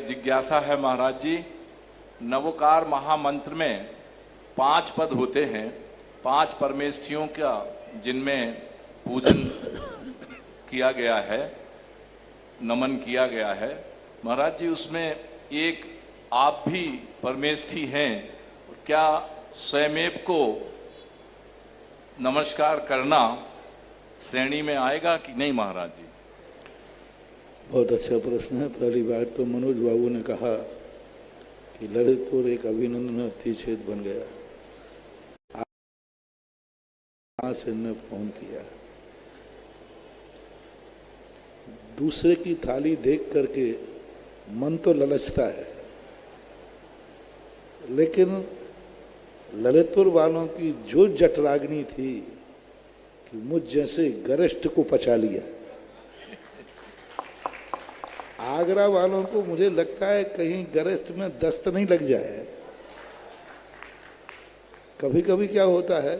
जिज्ञासा है महाराज जी। नवोकार महामंत्र में 5 पद होते हैं, 5 परमेष्ठियों का जिनमें पूजन किया गया है, नमन किया गया है। महाराज जी, उसमें एक आप भी परमेष्ठी हैं, क्या स्वयमेव को नमस्कार करना श्रेणी में आएगा कि नहीं महाराज जी? बहुत अच्छा प्रश्न है। पहली बात तो मनोज बाबू ने कहा कि ललितपुर एक अभिनंदन अतिछेद बन गया। आज से ने फोन किया, दूसरे की थाली देख करके मन तो ललचता है, लेकिन ललितपुर वालों की जो जठराग्नि थी कि मुझ जैसे गरिष्ठ को पचा लिया। आगरा वालों को मुझे लगता है कहीं गरिष्ठ में दस्त नहीं लग जाए। कभी कभी क्या होता है,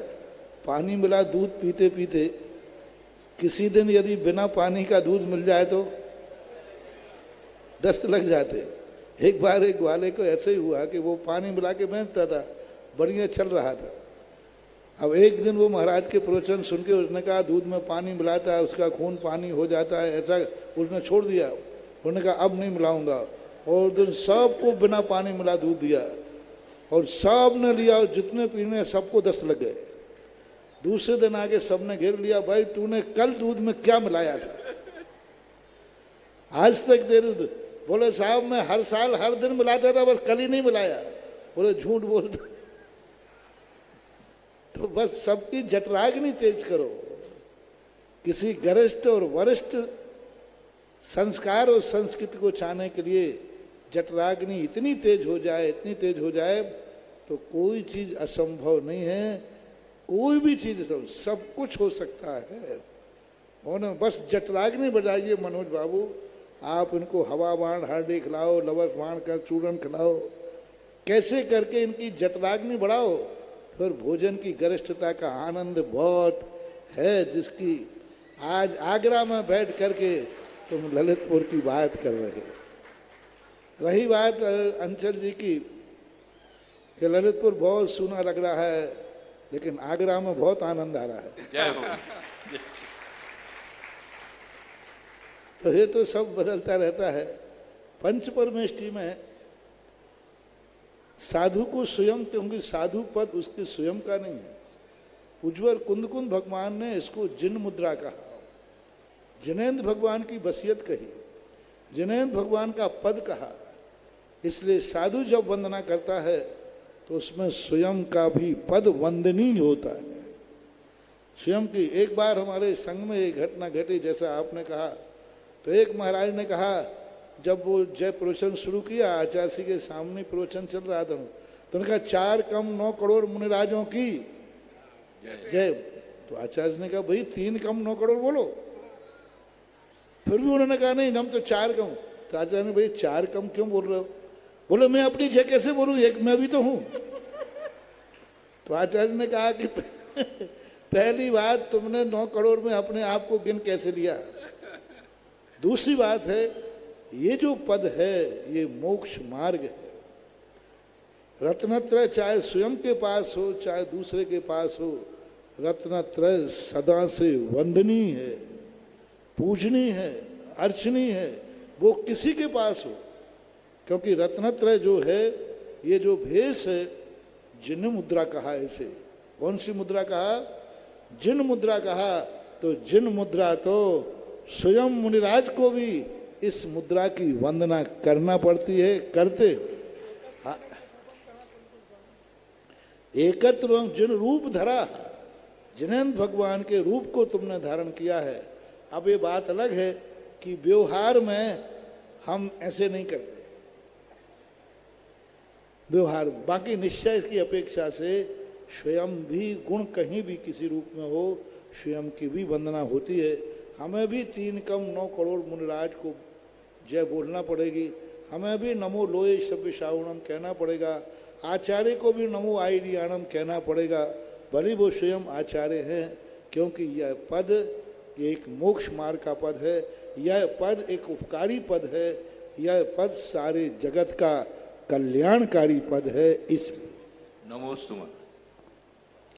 पानी मिला दूध पीते पीते किसी दिन यदि बिना पानी का दूध मिल जाए तो दस्त लग जाते। एक बार एक वाले को ऐसे ही हुआ कि वो पानी मिला के बेचता था, बढ़िया चल रहा था। अब एक दिन वो महाराज के प्रवचन सुन के उसने कहा दूध में पानी मिलाता है उसका खून पानी हो जाता है, ऐसा उसने छोड़ दिया। उन्होंने कहा अब नहीं मिलाऊंगा, और दिन सबको बिना पानी मिला दूध दिया और सब ने लिया, और जितने पीने सबको दस्त लग गए। दूसरे दिन आके सबने घेर लिया, भाई तूने कल दूध में क्या मिलाया था, आज तक दे दूध। बोले साहब मैं हर साल हर दिन मिलाता था, बस कल ही नहीं मिलाया। बोले झूठ बोलता। तो बस सबकी जठराग्नि तेज करो। किसी गरिष्ठ और वरिष्ठ संस्कार और संस्कृति को चाहने के लिए जठराग्नि इतनी तेज हो जाए, इतनी तेज हो जाए तो कोई चीज असंभव नहीं है। कोई भी चीज तो सब कुछ हो सकता है। और बस जठराग्नि बढ़ाइए मनोज बाबू, आप इनको हवा बाण हार्डी खिलाओ, लवस बाण का चूर्ण खिलाओ, कैसे करके इनकी जठराग्नि बढ़ाओ, फिर भोजन की गरिष्ठता का आनंद बहुत है, जिसकी आज आगरा में बैठ करके तुम ललितपुर की बात कर रहे हो। रही बात अंचल जी की कि ललितपुर बहुत सूना लग रहा है, लेकिन आगरा में बहुत आनंद आ रहा है। जय हो। तो ये तो सब बदलता रहता है। पंच परमेष्ठी में साधु को स्वयं, क्योंकि साधु पद उसके स्वयं का नहीं है। उज्ज्वल कुंदकुंद भगवान ने इसको जिन मुद्रा कहा, जिनेन्द्र भगवान की बसियत कही, जिनेन्द्र भगवान का पद कहा। इसलिए साधु जब वंदना करता है तो उसमें स्वयं का भी पद वंदनीय होता है। स्वयं की एक बार हमारे संघ में एक घटना घटी, जैसा आपने कहा। तो एक महाराज ने कहा, जब वो जय प्रवचन शुरू किया, आचार्य के सामने प्रवचन चल रहा था, तो उन्होंने कहा 4 कम 9 करोड़ मुनिराजों की जय। तो आचार्य ने कहा भाई 3 कम 9 करोड़ बोलो। फिर भी उन्होंने कहा नहीं हम तो 4 कम। तो आचार्य ने भाई 4 कम क्यों बोल रहे हो? बोले मैं अपनी जय कैसे बोलूं, एक मैं भी तो हूं। तो आचार्य ने कहा कि पहली बात तुमने 9 करोड़ में अपने आप को गिन कैसे लिया। दूसरी बात है, ये जो पद है ये मोक्ष मार्ग है। रत्नत्रय चाहे स्वयं के पास हो चाहे दूसरे के पास हो, रत्नत्रय सदा से वंदनीय है, पूजनीय है, अर्चनीय है, वो किसी के पास हो। क्योंकि रत्नत्रय जो है, ये जो भेष है, जिन मुद्रा कहा इसे। कौन सी मुद्रा कहा? जिन मुद्रा कहा। तो जिन मुद्रा तो स्वयं मुनिराज को भी इस मुद्रा की वंदना करना पड़ती है, करते। एकत्र जिन रूप धरा, जिनेन्द्र भगवान के रूप को तुमने धारण किया है। अब ये बात अलग है कि व्यवहार में हम ऐसे नहीं करते। व्यवहार बाकी निश्चय की अपेक्षा से स्वयं भी गुण कहीं भी किसी रूप में हो, स्वयं की भी वंदना होती है। हमें भी 3 कम 9 करोड़ मुनिराज को जय बोलना पड़ेगी। हमें भी नमो लोये सभ्य श्रावणम कहना पड़ेगा। आचार्य को भी नमो आईडियाणम कहना पड़ेगा, भले वो स्वयं आचार्य हैं। क्योंकि यह पद एक मोक्ष मार्ग का पद है, यह पद एक उपकारी पद है, यह पद सारे जगत का कल्याणकारी पद है, इसलिए। नमोस्तुते।